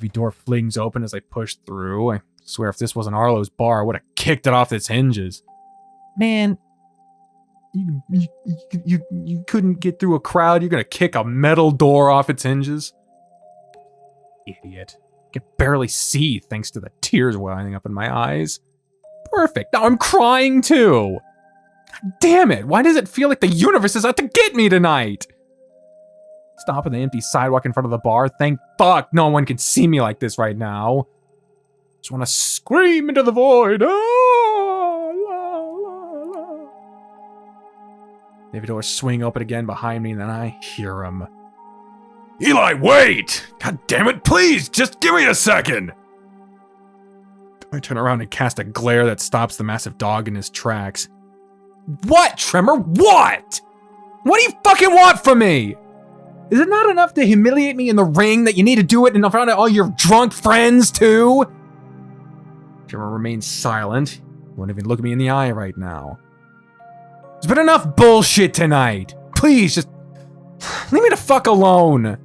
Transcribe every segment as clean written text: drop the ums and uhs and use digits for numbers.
heavy door flings open as I push through. I swear if this wasn't Arlo's bar, I would have kicked it off its hinges. Man, you couldn't get through a crowd. You're gonna kick a metal door off its hinges? Idiot. I can barely see thanks to the tears welling up in my eyes. Perfect. Now I'm crying too. God damn it. Why does it feel like the universe is out to get me tonight? Stop on the empty sidewalk in front of the bar. Thank fuck no one can see me like this right now. Just want to scream into the void. The doors swing open again behind me, and then I hear him. Eli, wait! God damn it, please, just give me a second! I turn around and cast a glare that stops the massive dog in his tracks. What, Tremor? What? What do you fucking want from me? Is it not enough to humiliate me in the ring that you need to do it in front of all your drunk friends, too? Tremor remains silent. He won't even look me in the eye right now. There's been enough bullshit tonight. Please, just leave me the fuck alone.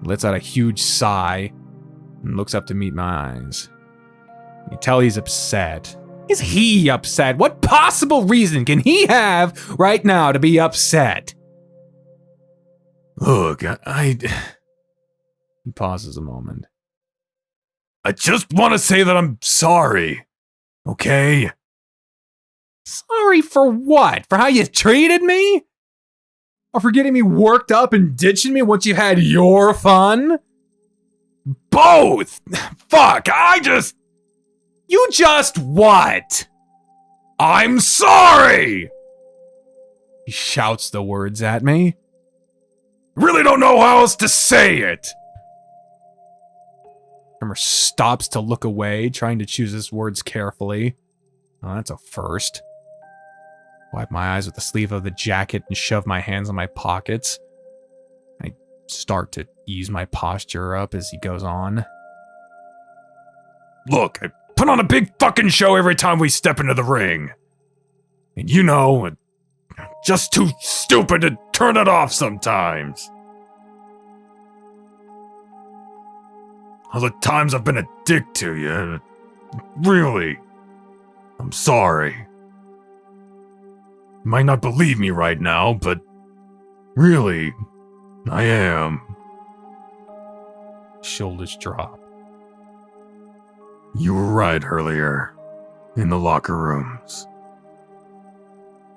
He lets out a huge sigh and looks up to meet my eyes. You can tell he's upset. Is he upset? What possible reason can he have right now to be upset? Look, He pauses a moment. I just want to say that I'm sorry. Okay? Sorry for what? For how you treated me? Or for getting me worked up and ditching me once you had your fun? Both! Fuck, You just what? I'm sorry! He shouts the words at me. Really don't know how else to say it. Tremor stops to look away, trying to choose his words carefully. Oh, that's a first. Wipe my eyes with the sleeve of the jacket and shove my hands in my pockets. I start to ease my posture up as he goes on. Look, I put on a big fucking show every time we step into the ring. And you know, I'm just too stupid to turn it off sometimes. All the times I've been a dick to you, really, I'm sorry. You might not believe me right now, but really, I am. Shoulders drop. You were right earlier, in the locker rooms.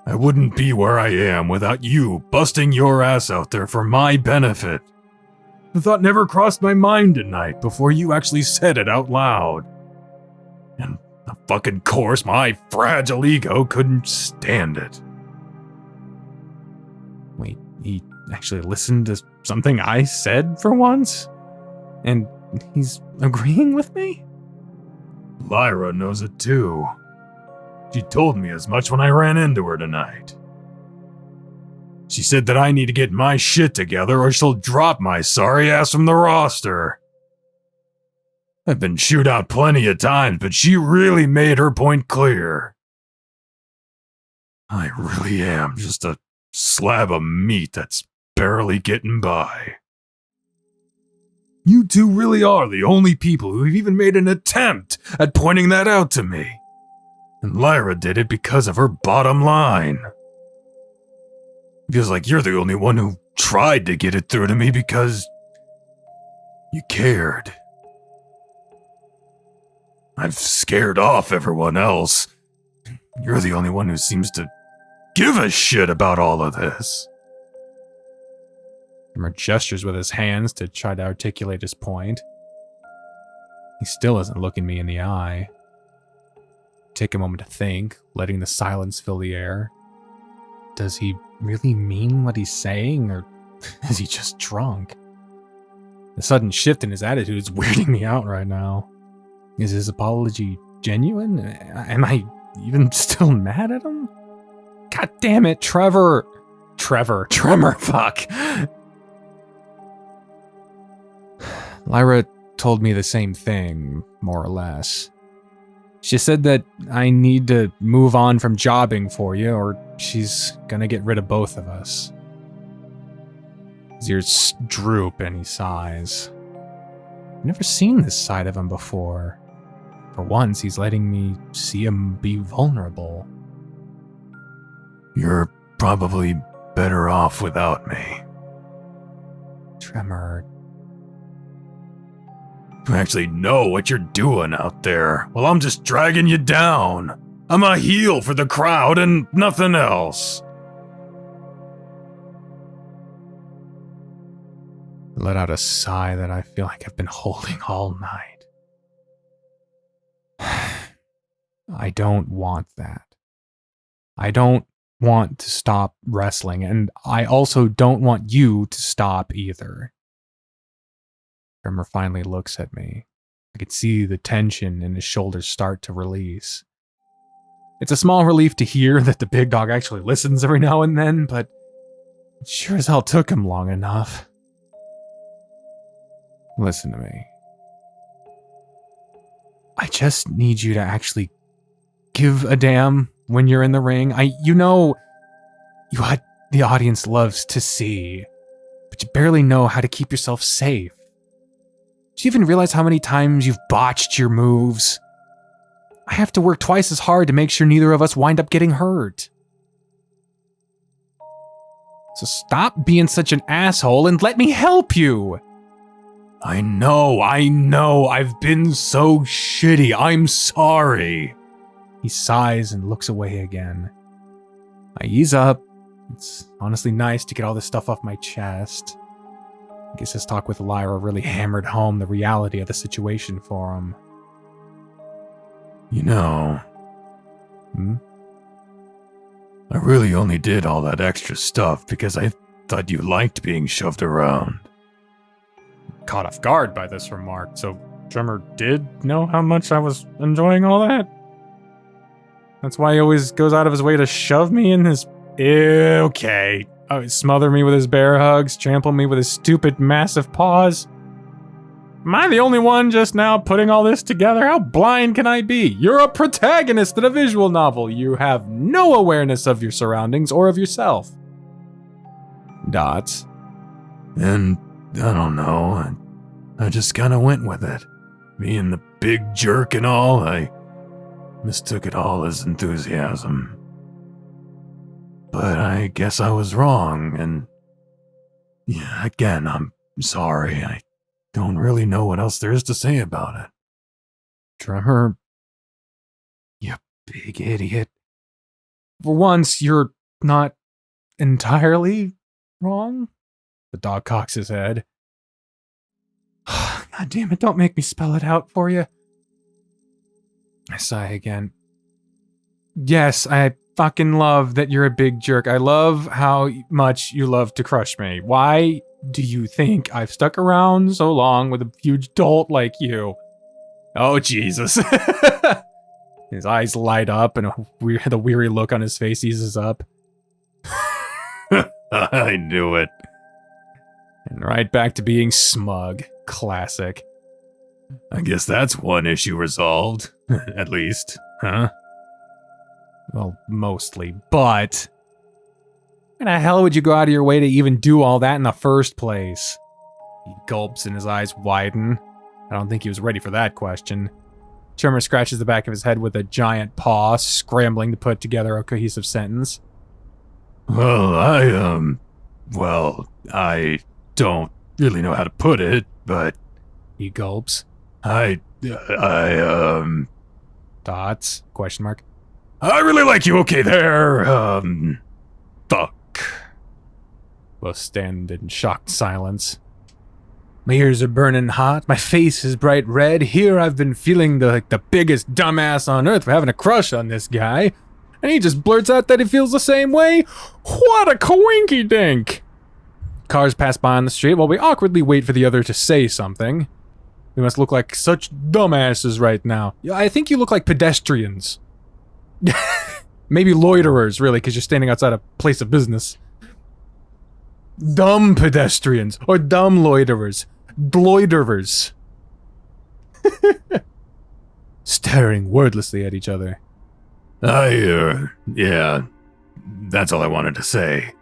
I wouldn't be where I am without you busting your ass out there for my benefit. The thought never crossed my mind tonight before you actually said it out loud. And of fucking course, my fragile ego couldn't stand it. Wait, he actually listened to something I said for once? And he's agreeing with me? Lyra knows it too. She told me as much when I ran into her tonight. She said that I need to get my shit together or she'll drop my sorry ass from the roster. I've been chewed out plenty of times, but she really made her point clear. I really am just a slab of meat that's barely getting by. You two really are the only people who've even made an attempt at pointing that out to me. And Lyra did it because of her bottom line. Feels like you're the only one who tried to get it through to me because you cared. I've scared off everyone else. You're the only one who seems to give a shit about all of this. Tremor gestures with his hands to try to articulate his point. He still isn't looking me in the eye. Take a moment to think, letting the silence fill the air. Does he really mean what he's saying, or is he just drunk? The sudden shift in his attitude is weirding me out right now. Is his apology genuine? Am I even still mad at him? God damn it, Tremor, fuck. Lyra told me the same thing, more or less. She said that I need to move on from jobbing for you, or she's gonna get rid of both of us. His ears droop and he sighs. I've never seen this side of him before. For once, he's letting me see him be vulnerable. You're probably better off without me. Tremor. You actually know what you're doing out there. Well, I'm just dragging you down. I'm a heel for the crowd and nothing else. I let out a sigh that I feel like I've been holding all night. I don't want that. I don't want to stop wrestling, and I also don't want you to stop either. Tremor finally looks at me. I could see the tension in his shoulders start to release. It's a small relief to hear that the big dog actually listens every now and then, but it sure as hell took him long enough. Listen to me. I just need you to actually give a damn when you're in the ring. You know what the audience loves to see, but you barely know how to keep yourself safe. Do you even realize how many times you've botched your moves? I have to work twice as hard to make sure neither of us wind up getting hurt. So stop being such an asshole and let me help you. I know, I've been so shitty, I'm sorry. He sighs and looks away again. I ease up. It's honestly nice to get all this stuff off my chest. I guess his talk with Lyra really hammered home the reality of the situation for him. You know, I really only did all that extra stuff because I thought you liked being shoved around. Caught off guard by this remark, so Tremor did know how much I was enjoying all that? That's why he always goes out of his way to shove me in his... Okay. Smother me with his bear hugs, trample me with his stupid massive paws. Am I the only one just now putting all this together? How blind can I be? You're a protagonist in a visual novel. You have no awareness of your surroundings or of yourself. Dots. And I don't know, I just kind of went with it. Being the big jerk and all, I mistook it all as enthusiasm. But I guess I was wrong, and yeah, again, I'm sorry. I don't really know what else there is to say about it. Tremor, you big idiot. For once, you're not entirely wrong. The dog cocks his head. God damn it, don't make me spell it out for you. I sigh again. Yes, I fucking love that you're a big jerk. I love how much you love to crush me. Why do you think I've stuck around so long with a huge dolt like you? Oh, Jesus. His eyes light up and the weary look on his face eases up. I knew it. And right back to being smug. Classic. I guess that's one issue resolved. At least, huh? Well, mostly, but... Why the hell would you go out of your way to even do all that in the first place? He gulps and his eyes widen. I don't think he was ready for that question. Tremor scratches the back of his head with a giant paw, scrambling to put together a cohesive sentence. Well, I don't really know how to put it, but... He gulps. Dots? Question mark. I really like you, okay there, fuck. Both stand in shocked silence. My ears are burning hot, my face is bright red. Here I've been feeling like the biggest dumbass on earth for having a crush on this guy. And he just blurts out that he feels the same way? What a coinky dink! Cars pass by on the street while we awkwardly wait for the other to say something. We must look like such dumbasses right now. I think you look like pedestrians. Maybe loiterers, really, because you're standing outside a place of business. Dumb pedestrians, or dumb loiterers. Loiterers. Staring wordlessly at each other. Yeah, that's all I wanted to say.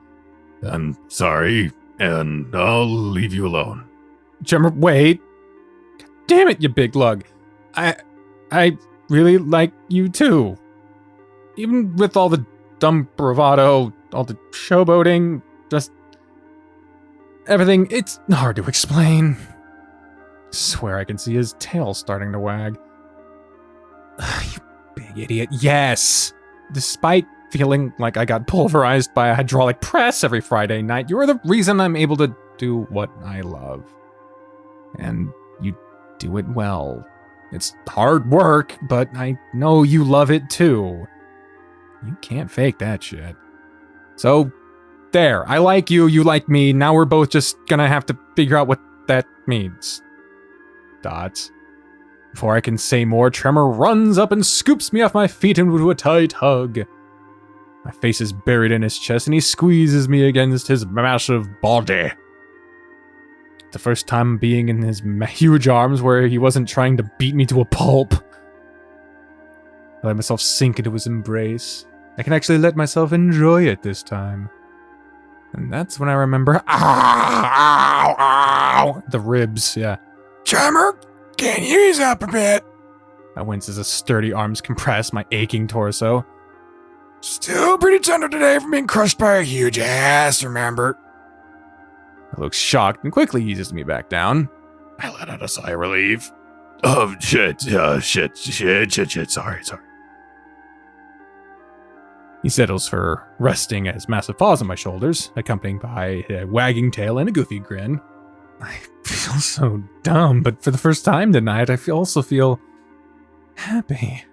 I'm sorry, and I'll leave you alone. Tremor, wait. God damn it, you big lug. I really like you too. Even with all the dumb bravado, all the showboating, just everything, it's hard to explain. Swear I can see his tail starting to wag. You big idiot. Yes! Despite feeling like I got pulverized by a hydraulic press every Friday night, you're the reason I'm able to do what I love. And you do it well. It's hard work, but I know you love it too. You can't fake that shit. So, there. I like you, you like me. Now we're both just gonna have to figure out what that means. Dots. Before I can say more, Tremor runs up and scoops me off my feet into a tight hug. My face is buried in his chest and he squeezes me against his massive body. The first time being in his huge arms where he wasn't trying to beat me to a pulp. I let myself sink into his embrace. I can actually let myself enjoy it this time. And that's when I remember, ow, ow, ow, the ribs, yeah. Tremor, can you ease up a bit? I wince as his sturdy arms compress my aching torso. Still pretty tender today from being crushed by a huge ass, remember? I look shocked and quickly eases me back down. I let out a sigh of relief. Oh, shit, sorry. He settles for resting his massive paws on my shoulders, accompanied by a wagging tail and a goofy grin. I feel so dumb, but for the first time tonight, I also feel happy.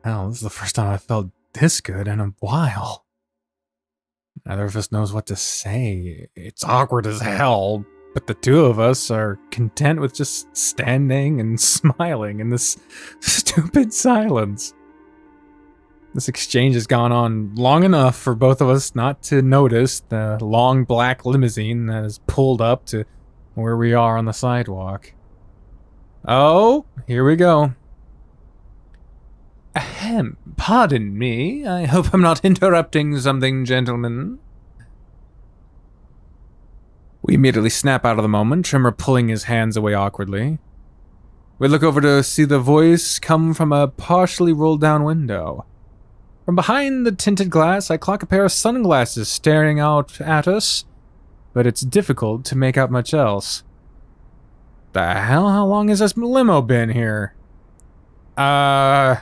Hell, this is the first time I've felt this good in a while. Neither of us knows what to say. It's awkward as hell, but the two of us are content with just standing and smiling in this stupid silence. This exchange has gone on long enough for both of us not to notice the long black limousine that has pulled up to where we are on the sidewalk. Oh, here we go. Ahem, pardon me. I hope I'm not interrupting something, gentlemen. We immediately snap out of the moment, Tremor pulling his hands away awkwardly. We look over to see the voice come from a partially rolled down window. From behind the tinted glass, I clock a pair of sunglasses staring out at us, but it's difficult to make out much else. The hell? How long has this limo been here? I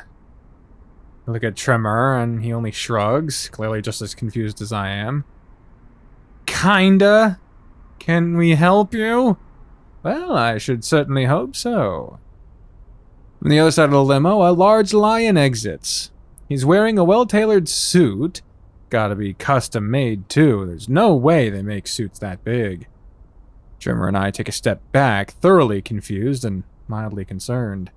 look at Tremor, and he only shrugs, clearly just as confused as I am. Kinda. Can we help you? Well, I should certainly hope so. On the other side of the limo, a large lion exits. He's wearing a well-tailored suit. Gotta be custom-made, too. There's no way they make suits that big. Tremor and I take a step back, thoroughly confused and mildly concerned.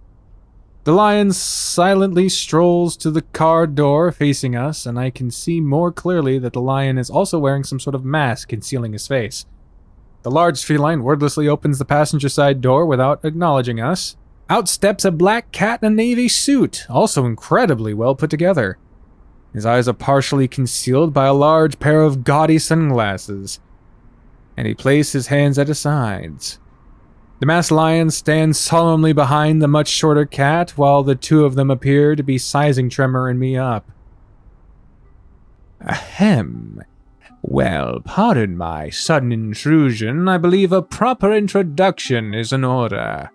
The lion silently strolls to the car door facing us, and I can see more clearly that the lion is also wearing some sort of mask concealing his face. The large feline wordlessly opens the passenger side door without acknowledging us. Out steps a black cat in a navy suit, also incredibly well put together. His eyes are partially concealed by a large pair of gaudy sunglasses, and he places his hands at his sides. The masked lion stands solemnly behind the much shorter cat, while the two of them appear to be sizing Tremor and me up. Ahem. Well, pardon my sudden intrusion. I believe a proper introduction is in order.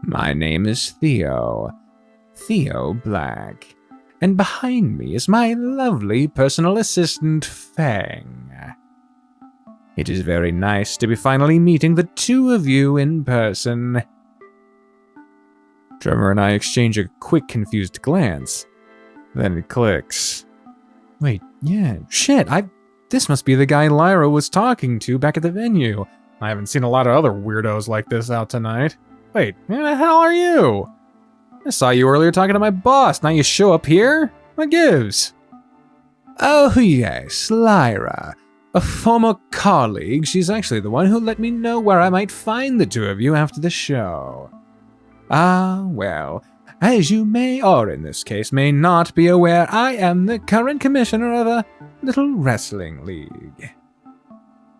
My name is Theo Black, and behind me is my lovely personal assistant, Fang. It is very nice to be finally meeting the two of you in person. Tremor and I exchange a quick, confused glance. Then it clicks. Wait, yeah, shit, this must be the guy Lyra was talking to back at the venue. I haven't seen a lot of other weirdos like this out tonight. Wait, who the hell are you? I saw you earlier talking to my boss, now you show up here? What gives? Oh yes, Lyra. A former colleague. She's actually the one who let me know where I might find the two of you after the show. Ah, well, as you may, or in this case may not be aware, I am the current commissioner of a little wrestling league.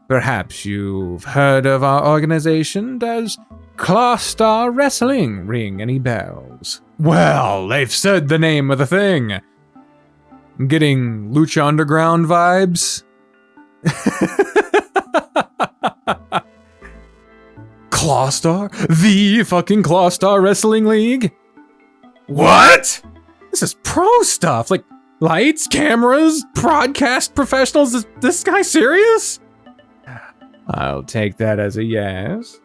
Perhaps you've heard of our organization. Does Clawstar Wrestling ring any bells? Well, they've said the name of the thing. I'm getting Lucha Underground vibes. Clawstar? The fucking Clawstar Wrestling League? What? This is pro stuff. Like, lights, cameras, broadcast professionals. Is this guy serious? I'll take that as a yes.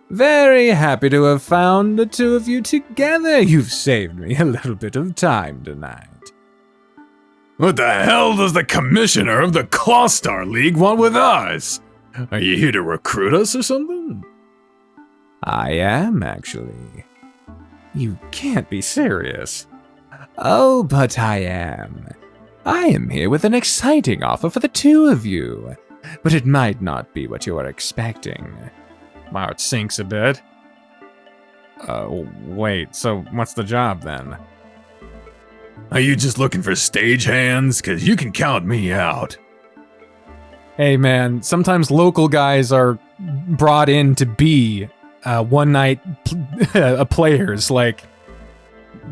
Very happy to have found the two of you together. You've saved me a little bit of time tonight. What the hell does the commissioner of the Clawstar League want with us? Are you here to recruit us or something? I am, actually. You can't be serious. Oh, but I am. I am here with an exciting offer for the two of you. But it might not be what you are expecting. My heart sinks a bit. Wait, so what's the job then? Are you just looking for stagehands? 'Cause you can count me out. Hey man, sometimes local guys are brought in to be one-night players. Like,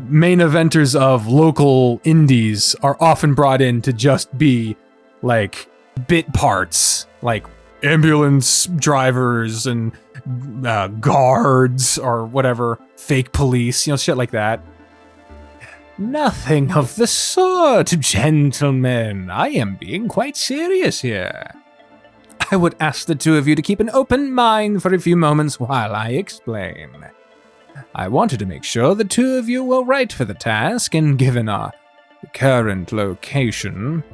main eventers of local indies are often brought in to just be, like, bit parts. Like, ambulance drivers and guards or whatever, fake police, shit like that. Nothing of the sort, gentlemen. I am being quite serious here. I would ask the two of you to keep an open mind for a few moments while I explain. I wanted to make sure the two of you were right for the task, and given our current location...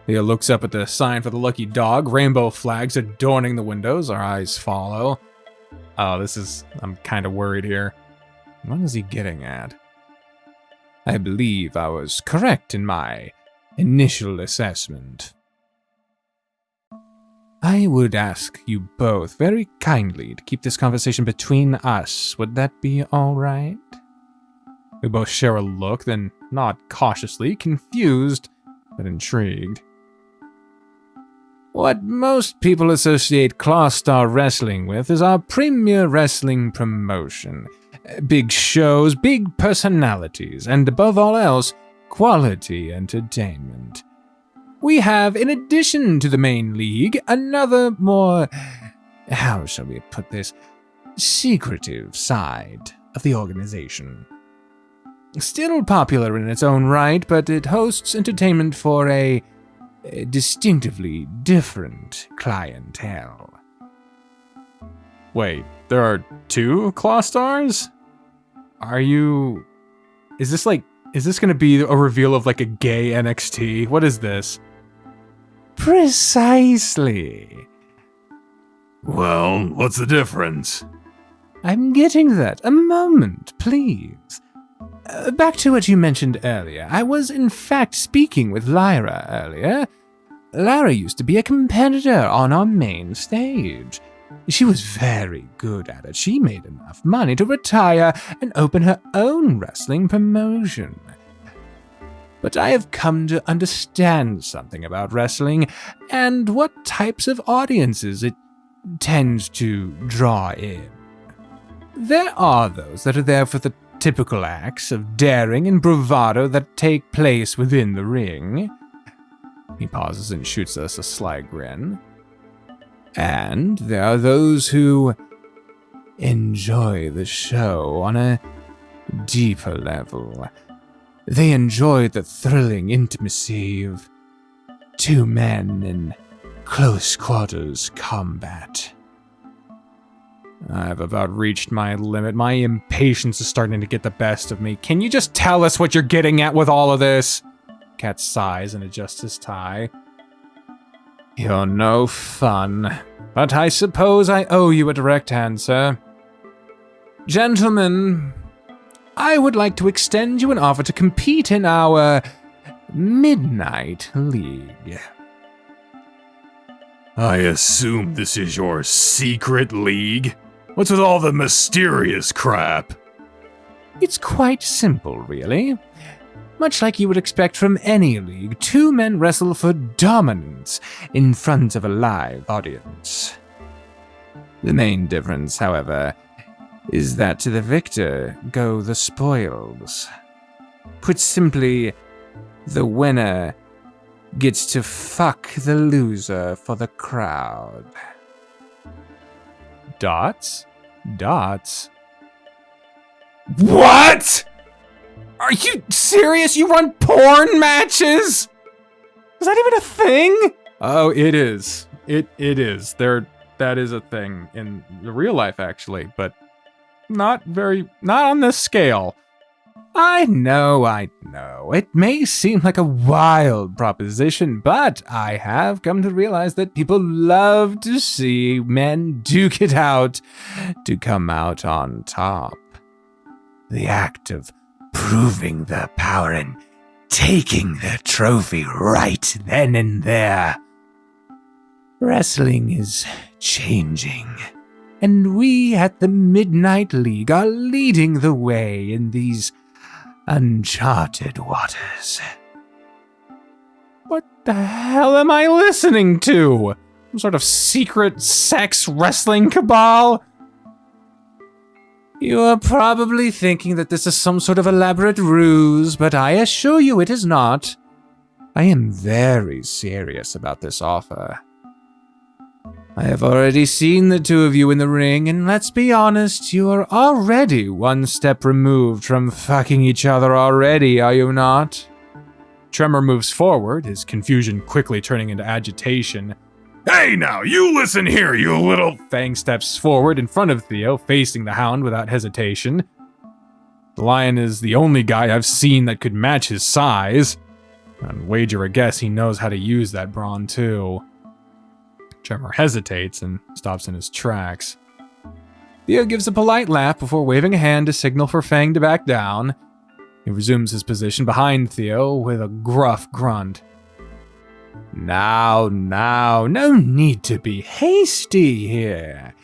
He looks up at the sign for the lucky dog, rainbow flags adorning the windows, our eyes follow. Oh, I'm kind of worried here. What is he getting at? I believe I was correct in my initial assessment. I would ask you both very kindly to keep this conversation between us. Would that be all right? We both share a look, then nod cautiously, confused but intrigued. What most people associate Clawstar Wrestling with is our premier wrestling promotion. Big shows, big personalities, and above all else, quality entertainment. We have, in addition to the main league, another more, how shall we put this, secretive side of the organization. Still popular in its own right, but it hosts entertainment for a distinctively different clientele. Wait, there are two Clawstars? Is this gonna be a reveal of like a gay NXT? What is this? Precisely. Well, what's the difference? I'm getting that. A moment, please. Back to what you mentioned earlier. I was in fact speaking with Lyra earlier. Lyra used to be a competitor on our main stage. She was very good at it. She made enough money to retire and open her own wrestling promotion. But I have come to understand something about wrestling and what types of audiences it tends to draw in. There are those that are there for the typical acts of daring and bravado that take place within the ring. He pauses and shoots us a sly grin. And there are those who enjoy the show on a deeper level. They enjoy the thrilling intimacy of two men in close quarters combat. I've about reached my limit. My impatience is starting to get the best of me. Can you just tell us what you're getting at with all of this? Cat sighs and adjusts his tie. You're no fun, but I suppose I owe you a direct answer. Gentlemen, I would like to extend you an offer to compete in our Midnight League. I assume this is your secret league? What's with all the mysterious crap? It's quite simple, really. Much like you would expect from any league, two men wrestle for dominance in front of a live audience. The main difference, however, is that to the victor go the spoils. Put simply, the winner gets to fuck the loser for the crowd. Dots? What? Are you serious? You run porn matches? Is that even a thing? Oh, it is. It is. That is a thing in the real life, actually, but not on this scale. I know. It may seem like a wild proposition, but I have come to realize that people love to see men duke it out to come out on top. The act of proving their power and taking their trophy right then and there. Wrestling is changing, and we at the Midnight League are leading the way in these uncharted waters. What the hell am I listening to? Some sort of secret sex wrestling cabal? You are probably thinking that this is some sort of elaborate ruse, but I assure you it is not. I am very serious about this offer. I have already seen the two of you in the ring, and let's be honest, you are already one step removed from fucking each other already, are you not? Tremor moves forward, his confusion quickly turning into agitation. Hey now, you listen here, you little... Fang steps forward in front of Theo, facing the Hound without hesitation. The Lion is the only guy I've seen that could match his size. I'd wager a guess he knows how to use that brawn too. Tremor hesitates and stops in his tracks. Theo gives a polite laugh before waving a hand to signal for Fang to back down. He resumes his position behind Theo with a gruff grunt. Now, no need to be hasty here.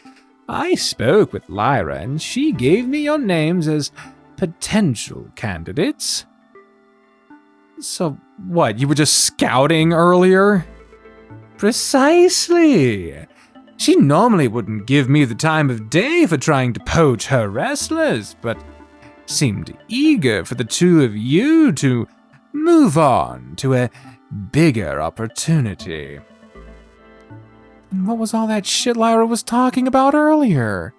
I spoke with Lyra and she gave me your names as potential candidates. So what, you were just scouting earlier? Precisely. She normally wouldn't give me the time of day for trying to poach her wrestlers, but seemed eager for the two of you to move on to a bigger opportunity. And what was all that shit Lyra was talking about earlier?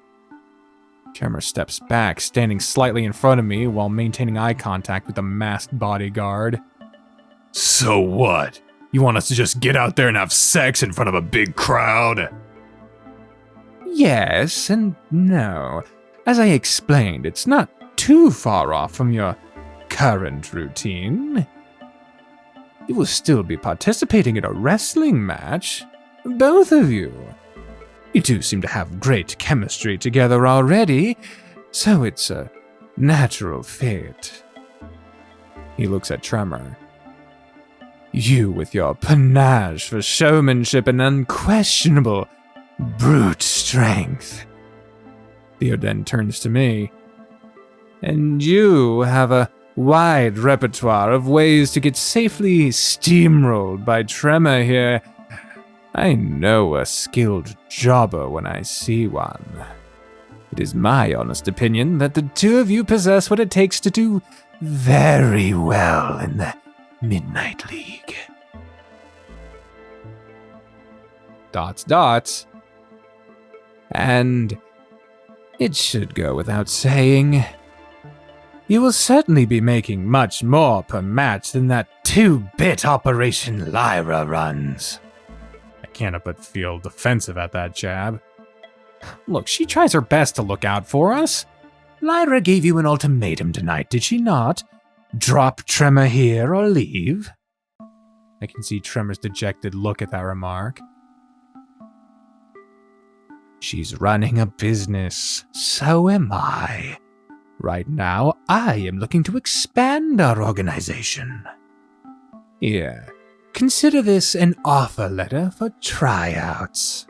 Tremor steps back, standing slightly in front of me while maintaining eye contact with the masked bodyguard. So what? You want us to just get out there and have sex in front of a big crowd? Yes and no. As I explained, it's not too far off from your current routine. You will still be participating in a wrestling match. Both of you. You two seem to have great chemistry together already, so it's a natural fit. He looks at Tremor. You with your panache for showmanship and unquestionable brute strength. Theo then turns to me. And you have a wide repertoire of ways to get safely steamrolled by Tremor here. I know a skilled jobber when I see one. It is my honest opinion that the two of you possess what it takes to do very well in the Midnight League. Dots. And it should go without saying, you will certainly be making much more per match than that 2-bit operation Lyra runs. I can't help but feel defensive at that jab. Look, she tries her best to look out for us. Lyra gave you an ultimatum tonight, did she not? Drop Tremor here or leave? I can see Tremor's dejected look at that remark. She's running a business, so am I. Right now, I am looking to expand our organization. Here, consider this an offer letter for tryouts.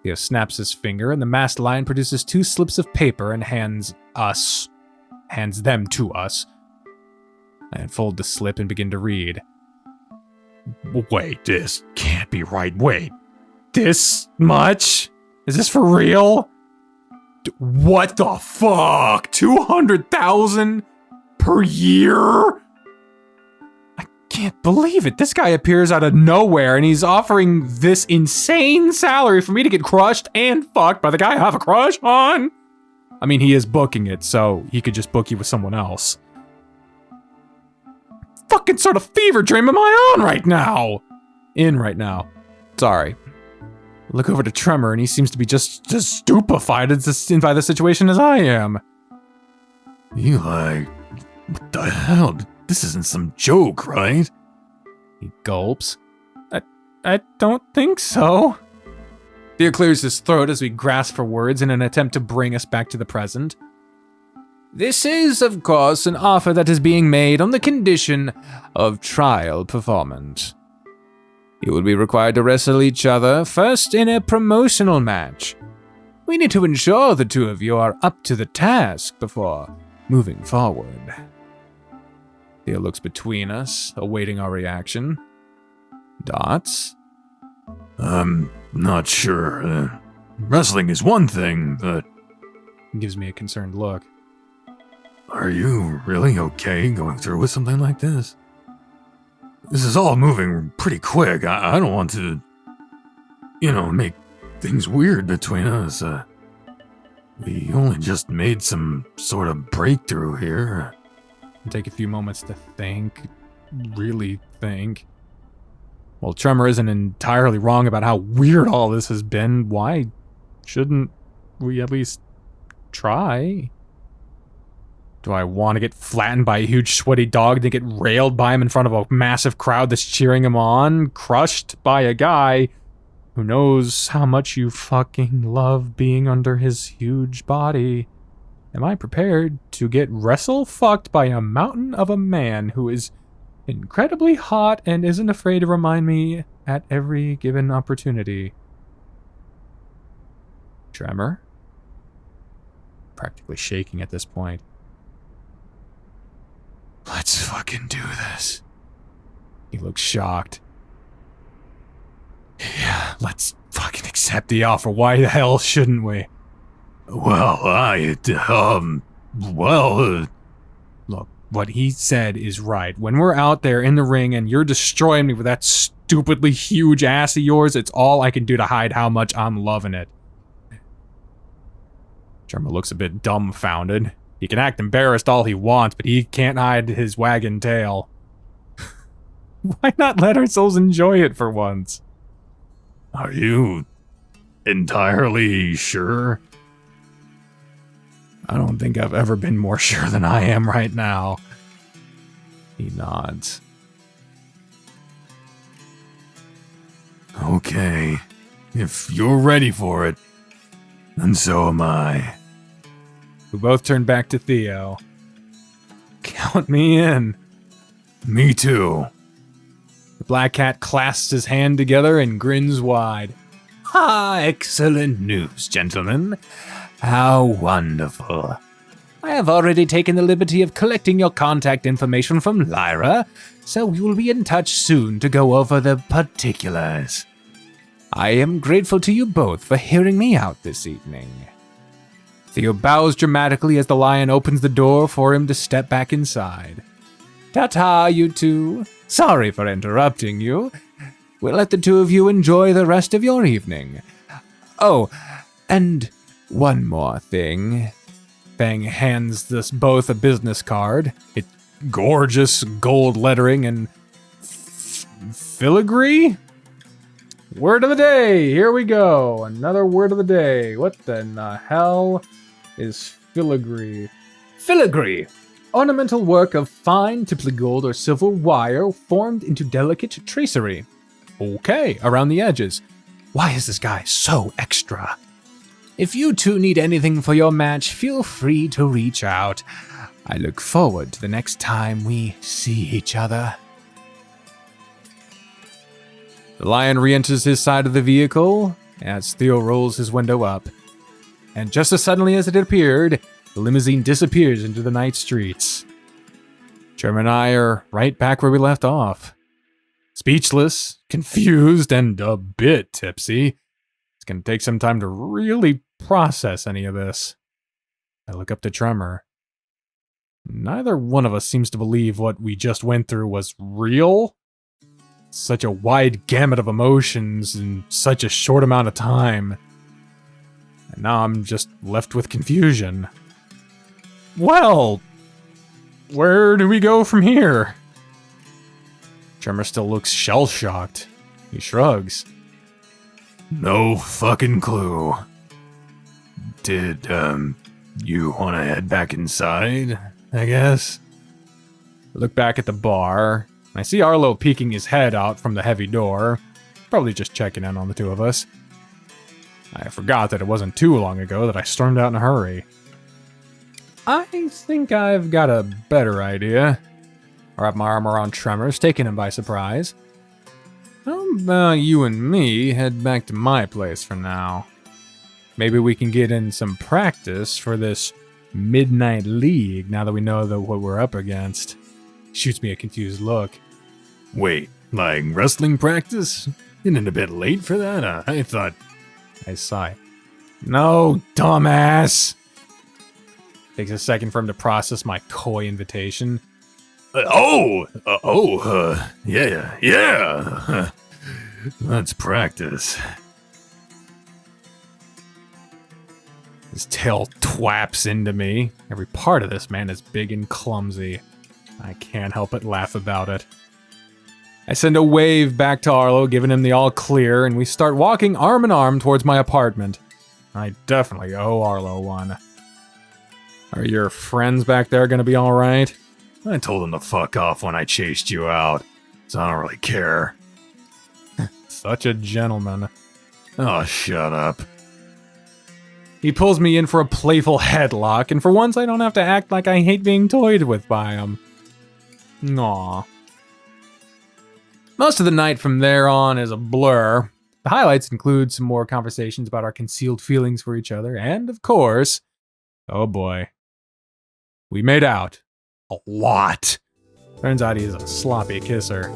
Theo snaps his finger and the masked lion produces 2 slips of paper and hands them to us. I unfold the slip and begin to read. Wait, this can't be right. Wait. This much? Is this for real? What the fuck? 200,000 per year? I can't believe it. This guy appears out of nowhere and he's offering this insane salary for me to get crushed and fucked by the guy I have a crush on. I mean, he is booking it, so he could just book you with someone else. Fucking sort of fever dream am I on right now? Right now. Sorry. Look over to Tremor and he seems to be just as stupefied by the situation as I am. Eli, what the hell? This isn't some joke, right? He gulps. I don't think so. Theo clears his throat as we grasp for words in an attempt to bring us back to the present. This is, of course, an offer that is being made on the condition of trial performance. You will be required to wrestle each other first in a promotional match. We need to ensure the two of you are up to the task before moving forward. Theo looks between us, awaiting our reaction. Dots? I'm not sure. Wrestling is one thing, but... He gives me a concerned look. Are you really okay going through with something like this? This is all moving pretty quick. I don't want to, make things weird between us. We only just made some sort of breakthrough here. Take a few moments to think. Really think. Well, Tremor isn't entirely wrong about how weird all this has been. Why shouldn't we at least try? Do I want to get flattened by a huge sweaty dog, then get railed by him in front of a massive crowd that's cheering him on? Crushed by a guy who knows how much you fucking love being under his huge body? Am I prepared to get wrestle-fucked by a mountain of a man who is incredibly hot and isn't afraid to remind me at every given opportunity? Tremor? Practically shaking at this point. Let's fucking do this. He looks shocked. Yeah, let's fucking accept the offer. Why the hell shouldn't we? Well, Look, what he said is right. When we're out there in the ring and you're destroying me with that stupidly huge ass of yours, it's all I can do to hide how much I'm loving it. Tremor looks a bit dumbfounded. He can act embarrassed all he wants, but he can't hide his wagging tail. Why not let ourselves enjoy it for once? Are you entirely sure? I don't think I've ever been more sure than I am right now. He nods. Okay, if you're ready for it, then so am I. We both turn back to Theo. Count me in. Me too. The black cat clasps his hand together and grins wide. Ah, excellent news, gentlemen. How wonderful. I have already taken the liberty of collecting your contact information from Lyra, so we will be in touch soon to go over the particulars. I am grateful to you both for hearing me out this evening. Theo bows dramatically as the lion opens the door for him to step back inside. Ta-ta, you two. Sorry for interrupting you. We'll let the two of you enjoy the rest of your evening. Oh, and one more thing. Fang hands us both a business card. It's gorgeous gold lettering and filigree? Word of the day. Here we go. Another word of the day. What the hell is filigree? Filigree. Ornamental work of fine, typically gold or silver wire formed into delicate tracery. Okay, around the edges. Why is this guy so extra? If you two need anything for your match, feel free to reach out. I look forward to the next time we see each other. The lion re-enters his side of the vehicle as Theo rolls his window up. And just as suddenly as it appeared, the limousine disappears into the night streets. Tremor and I are right back where we left off. Speechless, confused, and a bit tipsy. It's going to take some time to really process any of this. I look up to Tremor. Neither one of us seems to believe what we just went through was real. Such a wide gamut of emotions in such a short amount of time. And now I'm just left with confusion. Well, where do we go from here? Tremor still looks shell-shocked. He shrugs. No fucking clue. Did, you want to head back inside, I guess? I look back at the bar, and I see Arlo peeking his head out from the heavy door, probably just checking in on the two of us. I forgot that it wasn't too long ago that I stormed out in a hurry. I think I've got a better idea. I wrap my arm around Tremor's, taking him by surprise. How about you and me head back to my place for now? Maybe we can get in some practice for this Midnight League now that we know what we're up against. Shoots me a confused look. Wait, like wrestling practice? Isn't it a bit late for that? I thought... I sigh. No, dumbass! Takes a second for him to process my coy invitation. Yeah. Let's practice. His tail twaps into me. Every part of this man is big and clumsy. I can't help but laugh about it. I send a wave back to Arlo, giving him the all clear, and we start walking arm in arm towards my apartment. I definitely owe Arlo one. Are your friends back there gonna be alright? I told them to fuck off when I chased you out, so I don't really care. Such a gentleman. Oh, shut up. He pulls me in for a playful headlock, and for once I don't have to act like I hate being toyed with by him. Aw. Most of the night from there on is a blur. The highlights include some more conversations about our concealed feelings for each other, and of course, oh boy, we made out. A lot. Turns out he's a sloppy kisser.